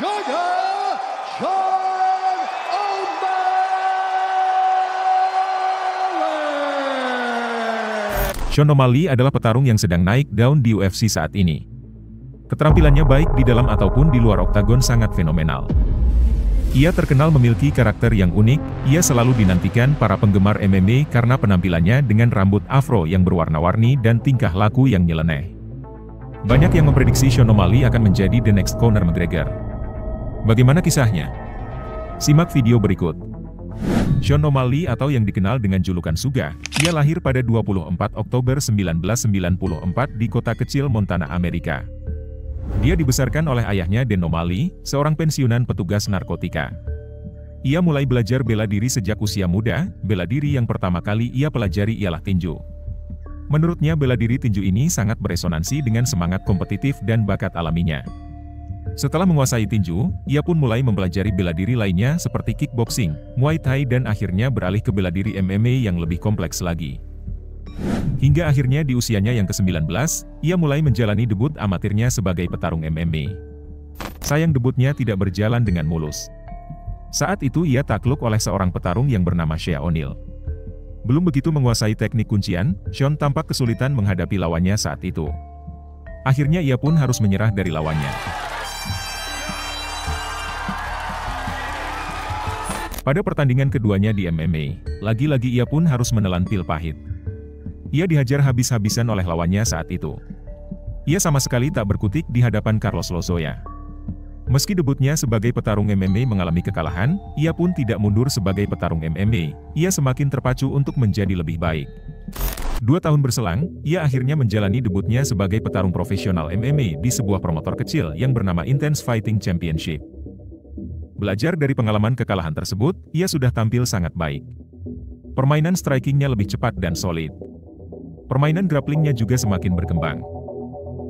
Sugar Sean O'Malley. Sean O'Malley adalah petarung yang sedang naik daun di UFC saat ini. Keterampilannya baik di dalam ataupun di luar oktagon sangat fenomenal. Ia terkenal memiliki karakter yang unik, ia selalu dinantikan para penggemar MMA karena penampilannya dengan rambut afro yang berwarna-warni dan tingkah laku yang nyeleneh. Banyak yang memprediksi Sean O'Malley akan menjadi the next Conor McGregor. Bagaimana kisahnya? Simak video berikut. Sean O'Malley atau yang dikenal dengan julukan Suga, ia lahir pada 24 Oktober 1994 di kota kecil Montana, Amerika. Dia dibesarkan oleh ayahnya Dan O'Malley, seorang pensiunan petugas narkotika. Ia mulai belajar bela diri sejak usia muda, bela diri yang pertama kali ia pelajari ialah tinju. Menurutnya bela diri tinju ini sangat beresonansi dengan semangat kompetitif dan bakat alaminya. Setelah menguasai tinju, ia pun mulai mempelajari bela diri lainnya seperti kickboxing, Muay Thai dan akhirnya beralih ke bela diri MMA yang lebih kompleks lagi. Hingga akhirnya di usianya yang ke-19, ia mulai menjalani debut amatirnya sebagai petarung MMA. Sayang debutnya tidak berjalan dengan mulus. Saat itu ia takluk oleh seorang petarung yang bernama Shea O'Neal. Belum begitu menguasai teknik kuncian, Sean tampak kesulitan menghadapi lawannya saat itu. Akhirnya ia pun harus menyerah dari lawannya. Pada pertandingan keduanya di MMA, lagi-lagi ia pun harus menelan pil pahit. Ia dihajar habis-habisan oleh lawannya saat itu. Ia sama sekali tak berkutik di hadapan Carlos Lozoya. Meski debutnya sebagai petarung MMA mengalami kekalahan, ia pun tidak mundur sebagai petarung MMA. Ia semakin terpacu untuk menjadi lebih baik. 2 tahun berselang, ia akhirnya menjalani debutnya sebagai petarung profesional MMA di sebuah promotor kecil yang bernama Intense Fighting Championship. Belajar dari pengalaman kekalahan tersebut, ia sudah tampil sangat baik. Permainan strikingnya lebih cepat dan solid. Permainan grapplingnya juga semakin berkembang.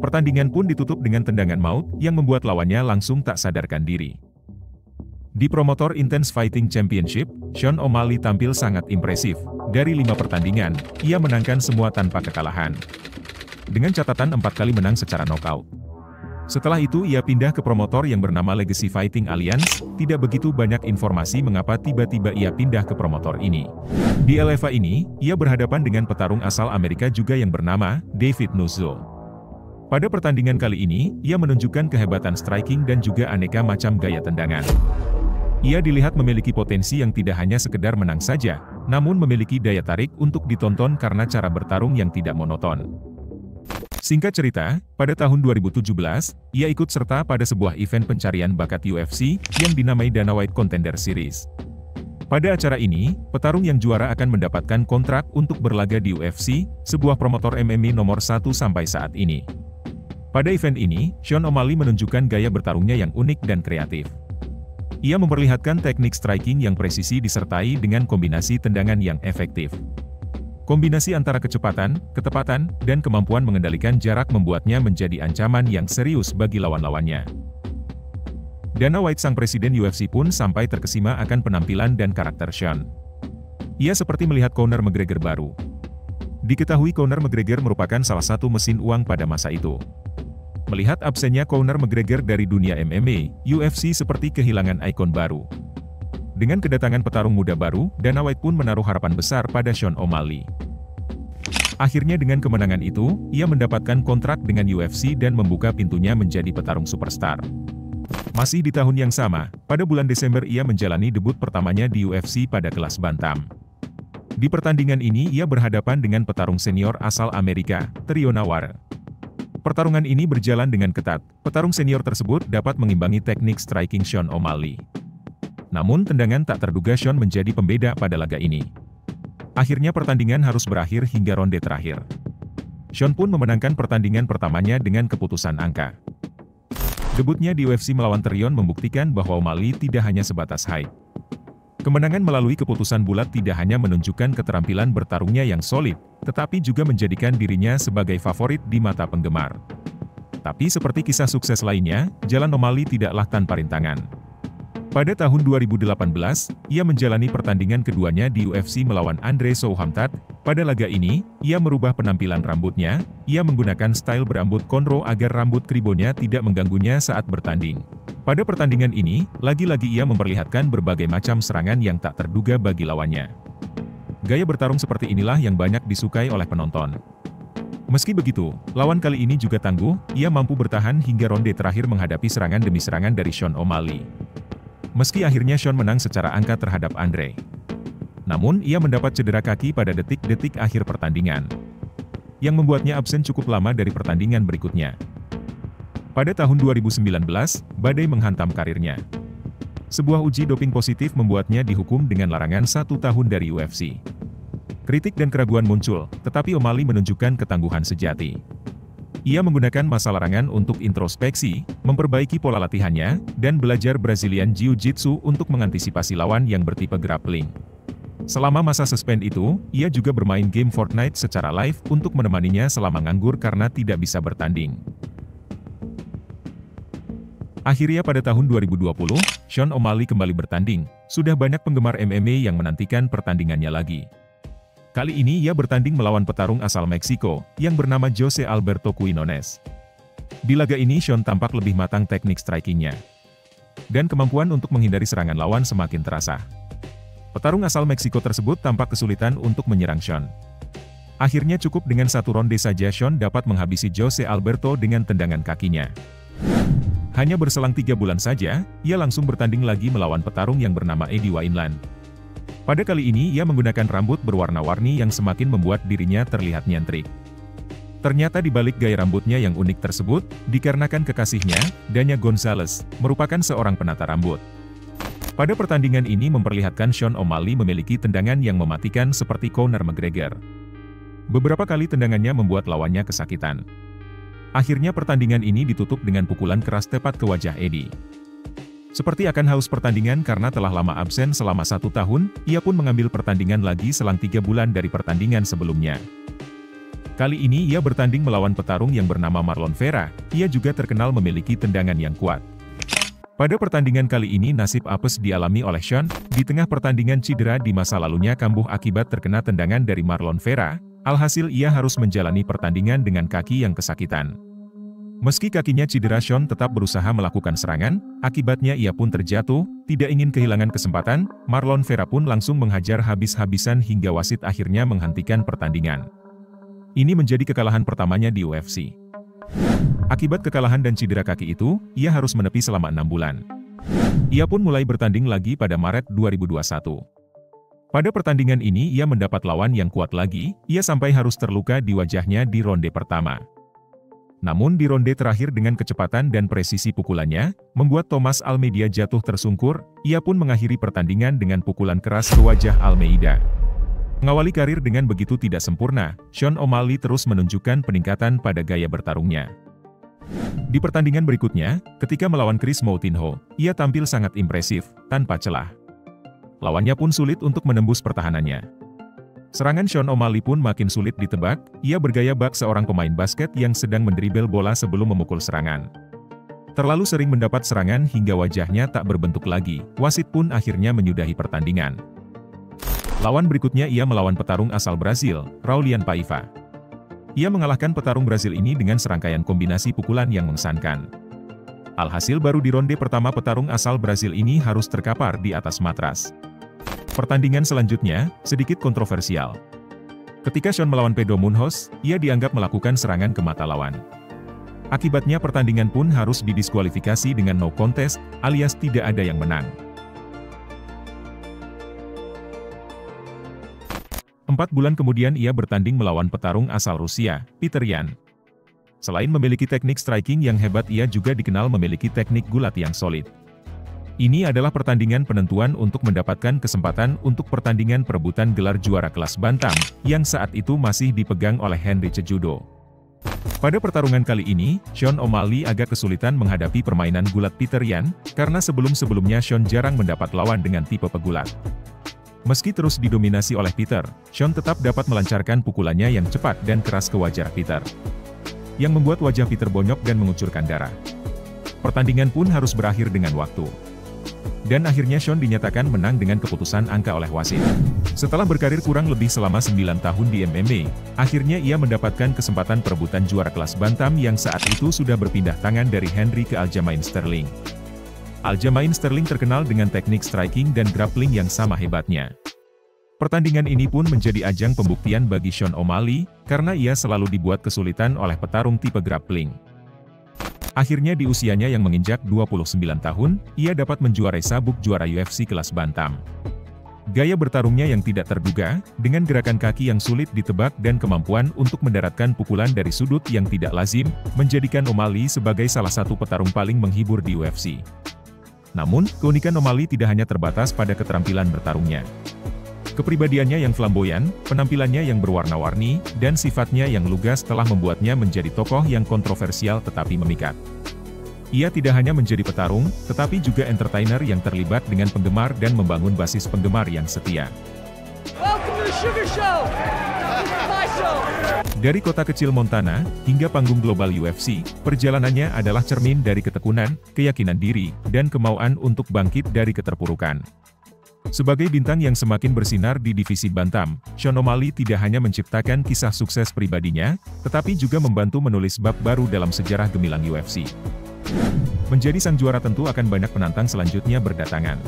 Pertandingan pun ditutup dengan tendangan maut yang membuat lawannya langsung tak sadarkan diri. Di promotor Intense Fighting Championship, Sean O'Malley tampil sangat impresif. Dari 5 pertandingan, ia menangkan semua tanpa kekalahan. Dengan catatan 4 kali menang secara knockout. Setelah itu ia pindah ke promotor yang bernama Legacy Fighting Alliance. Tidak begitu banyak informasi mengapa tiba-tiba ia pindah ke promotor ini. Di LFA ini, ia berhadapan dengan petarung asal Amerika juga yang bernama David Nuzzo. Pada pertandingan kali ini, ia menunjukkan kehebatan striking dan juga aneka macam gaya tendangan. Ia dilihat memiliki potensi yang tidak hanya sekedar menang saja, namun memiliki daya tarik untuk ditonton karena cara bertarung yang tidak monoton. Singkat cerita, pada tahun 2017, ia ikut serta pada sebuah event pencarian bakat UFC yang dinamai Dana White Contender Series. Pada acara ini, petarung yang juara akan mendapatkan kontrak untuk berlaga di UFC, sebuah promotor MMA nomor 1 sampai saat ini. Pada event ini, Sean O'Malley menunjukkan gaya bertarungnya yang unik dan kreatif. Ia memperlihatkan teknik striking yang presisi disertai dengan kombinasi tendangan yang efektif. Kombinasi antara kecepatan, ketepatan, dan kemampuan mengendalikan jarak membuatnya menjadi ancaman yang serius bagi lawan-lawannya. Dana White sang presiden UFC pun sampai terkesima akan penampilan dan karakter Sean. Ia seperti melihat Conor McGregor baru. Diketahui Conor McGregor merupakan salah satu mesin uang pada masa itu. Melihat absennya Conor McGregor dari dunia MMA, UFC seperti kehilangan ikon baru. Dengan kedatangan petarung muda baru, Dana White pun menaruh harapan besar pada Sean O'Malley. Akhirnya dengan kemenangan itu, ia mendapatkan kontrak dengan UFC dan membuka pintunya menjadi petarung superstar. Masih di tahun yang sama, pada bulan Desember ia menjalani debut pertamanya di UFC pada kelas bantam. Di pertandingan ini ia berhadapan dengan petarung senior asal Amerika, Trio Nawar. Pertarungan ini berjalan dengan ketat, petarung senior tersebut dapat mengimbangi teknik striking Sean O'Malley. Namun tendangan tak terduga Sean menjadi pembeda pada laga ini. Akhirnya pertandingan harus berakhir hingga ronde terakhir. Sean pun memenangkan pertandingan pertamanya dengan keputusan angka. Debutnya di UFC melawan Terion membuktikan bahwa O'Malley tidak hanya sebatas hype. Kemenangan melalui keputusan bulat tidak hanya menunjukkan keterampilan bertarungnya yang solid, tetapi juga menjadikan dirinya sebagai favorit di mata penggemar. Tapi seperti kisah sukses lainnya, jalan O'Malley tidaklah tanpa rintangan. Pada tahun 2018, ia menjalani pertandingan keduanya di UFC melawan Andre Soukhamthath. Pada laga ini, ia merubah penampilan rambutnya, ia menggunakan style berambut cornrow agar rambut kribonya tidak mengganggunya saat bertanding. Pada pertandingan ini, lagi-lagi ia memperlihatkan berbagai macam serangan yang tak terduga bagi lawannya. Gaya bertarung seperti inilah yang banyak disukai oleh penonton. Meski begitu, lawan kali ini juga tangguh, ia mampu bertahan hingga ronde terakhir menghadapi serangan demi serangan dari Sean O'Malley. Meski akhirnya Sean menang secara angka terhadap Andre. Namun, ia mendapat cedera kaki pada detik-detik akhir pertandingan, yang membuatnya absen cukup lama dari pertandingan berikutnya. Pada tahun 2019, badai menghantam karirnya. Sebuah uji doping positif membuatnya dihukum dengan larangan 1 tahun dari UFC. Kritik dan keraguan muncul, tetapi O'Malley menunjukkan ketangguhan sejati. Ia menggunakan masa larangan untuk introspeksi, memperbaiki pola latihannya, dan belajar Brazilian Jiu-Jitsu untuk mengantisipasi lawan yang bertipe grappling. Selama masa suspend itu, ia juga bermain game Fortnite secara live untuk menemaninya selama nganggur karena tidak bisa bertanding. Akhirnya pada tahun 2020, Sean O'Malley kembali bertanding. Sudah banyak penggemar MMA yang menantikan pertandingannya lagi. Kali ini ia bertanding melawan petarung asal Meksiko, yang bernama Jose Alberto Quinones. Di laga ini Sean tampak lebih matang teknik strikingnya, dan kemampuan untuk menghindari serangan lawan semakin terasa. Petarung asal Meksiko tersebut tampak kesulitan untuk menyerang Sean. Akhirnya cukup dengan 1 ronde saja Sean dapat menghabisi Jose Alberto dengan tendangan kakinya. Hanya berselang 3 bulan saja, ia langsung bertanding lagi melawan petarung yang bernama Eddie Wineland. Pada kali ini ia menggunakan rambut berwarna-warni yang semakin membuat dirinya terlihat nyentrik. Ternyata di balik gaya rambutnya yang unik tersebut, dikarenakan kekasihnya, Danya Gonzalez, merupakan seorang penata rambut. Pada pertandingan ini memperlihatkan Sean O'Malley memiliki tendangan yang mematikan seperti Conor McGregor. Beberapa kali tendangannya membuat lawannya kesakitan. Akhirnya pertandingan ini ditutup dengan pukulan keras tepat ke wajah Eddie. Seperti akan haus pertandingan karena telah lama absen selama 1 tahun, ia pun mengambil pertandingan lagi selang 3 bulan dari pertandingan sebelumnya. Kali ini ia bertanding melawan petarung yang bernama Marlon Vera, ia juga terkenal memiliki tendangan yang kuat. Pada pertandingan kali ini nasib apes dialami oleh Sean, di tengah pertandingan cedera di masa lalunya kambuh akibat terkena tendangan dari Marlon Vera, alhasil ia harus menjalani pertandingan dengan kaki yang kesakitan. Meski kakinya cedera Sean tetap berusaha melakukan serangan, akibatnya ia pun terjatuh, tidak ingin kehilangan kesempatan, Marlon Vera pun langsung menghajar habis-habisan hingga wasit akhirnya menghentikan pertandingan. Ini menjadi kekalahan pertamanya di UFC. Akibat kekalahan dan cedera kaki itu, ia harus menepi selama 6 bulan. Ia pun mulai bertanding lagi pada Maret 2021. Pada pertandingan ini ia mendapat lawan yang kuat lagi, ia sampai harus terluka di wajahnya di ronde pertama. Namun di ronde terakhir dengan kecepatan dan presisi pukulannya, membuat Thomas Almeida jatuh tersungkur, ia pun mengakhiri pertandingan dengan pukulan keras ke wajah Almeida. Mengawali karir dengan begitu tidak sempurna, Sean O'Malley terus menunjukkan peningkatan pada gaya bertarungnya. Di pertandingan berikutnya, ketika melawan Chris Moutinho, ia tampil sangat impresif, tanpa celah. Lawannya pun sulit untuk menembus pertahanannya. Serangan Sean O'Malley pun makin sulit ditebak, ia bergaya bak seorang pemain basket yang sedang mendribel bola sebelum memukul serangan. Terlalu sering mendapat serangan hingga wajahnya tak berbentuk lagi, wasit pun akhirnya menyudahi pertandingan. Lawan berikutnya ia melawan petarung asal Brasil, Raulian Paiva. Ia mengalahkan petarung Brasil ini dengan serangkaian kombinasi pukulan yang mengesankan. Alhasil baru di ronde pertama petarung asal Brasil ini harus terkapar di atas matras. Pertandingan selanjutnya, sedikit kontroversial. Ketika Sean melawan Pedro Munhoz, ia dianggap melakukan serangan ke mata lawan. Akibatnya pertandingan pun harus didiskualifikasi dengan no contest, alias tidak ada yang menang. 4 bulan kemudian ia bertanding melawan petarung asal Rusia, Peter Yan. Selain memiliki teknik striking yang hebat, ia juga dikenal memiliki teknik gulat yang solid. Ini adalah pertandingan penentuan untuk mendapatkan kesempatan untuk pertandingan perebutan gelar juara kelas bantam, yang saat itu masih dipegang oleh Henry Cejudo. Pada pertarungan kali ini, Sean O'Malley agak kesulitan menghadapi permainan gulat Peter Yan, karena sebelum-sebelumnya Sean jarang mendapat lawan dengan tipe pegulat. Meski terus didominasi oleh Peter, Sean tetap dapat melancarkan pukulannya yang cepat dan keras ke wajah Peter, yang membuat wajah Peter bonyok dan mengucurkan darah. Pertandingan pun harus berakhir dengan waktu. Dan akhirnya Sean dinyatakan menang dengan keputusan angka oleh wasit. Setelah berkarir kurang lebih selama 9 tahun di MMA, akhirnya ia mendapatkan kesempatan perebutan juara kelas bantam yang saat itu sudah berpindah tangan dari Henry ke Aljamain Sterling. Aljamain Sterling terkenal dengan teknik striking dan grappling yang sama hebatnya. Pertandingan ini pun menjadi ajang pembuktian bagi Sean O'Malley, karena ia selalu dibuat kesulitan oleh petarung tipe grappling. Akhirnya di usianya yang menginjak 29 tahun, ia dapat menjuarai sabuk juara UFC kelas bantam. Gaya bertarungnya yang tidak terduga, dengan gerakan kaki yang sulit ditebak dan kemampuan untuk mendaratkan pukulan dari sudut yang tidak lazim, menjadikan O'Malley sebagai salah satu petarung paling menghibur di UFC. Namun, keunikan O'Malley tidak hanya terbatas pada keterampilan bertarungnya. Kepribadiannya yang flamboyan, penampilannya yang berwarna-warni, dan sifatnya yang lugas telah membuatnya menjadi tokoh yang kontroversial tetapi memikat. Ia tidak hanya menjadi petarung, tetapi juga entertainer yang terlibat dengan penggemar dan membangun basis penggemar yang setia. Dari kota kecil Montana, hingga panggung global UFC, perjalanannya adalah cermin dari ketekunan, keyakinan diri, dan kemauan untuk bangkit dari keterpurukan. Sebagai bintang yang semakin bersinar di divisi bantam, Sean O'Malley tidak hanya menciptakan kisah sukses pribadinya, tetapi juga membantu menulis bab baru dalam sejarah gemilang UFC. Menjadi sang juara tentu akan banyak penantang selanjutnya berdatangan.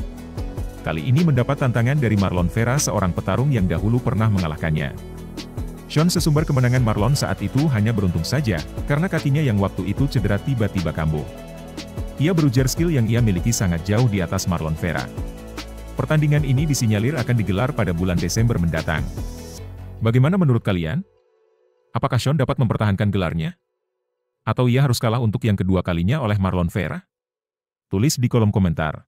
Kali ini mendapat tantangan dari Marlon Vera, seorang petarung yang dahulu pernah mengalahkannya. Sean sesumber kemenangan Marlon saat itu hanya beruntung saja, karena kakinya yang waktu itu cedera tiba-tiba kambuh. Ia berujar skill yang ia miliki sangat jauh di atas Marlon Vera. Pertandingan ini disinyalir akan digelar pada bulan Desember mendatang. Bagaimana menurut kalian? Apakah Sean dapat mempertahankan gelarnya? Atau ia harus kalah untuk yang kedua kalinya oleh Marlon Vera? Tulis di kolom komentar.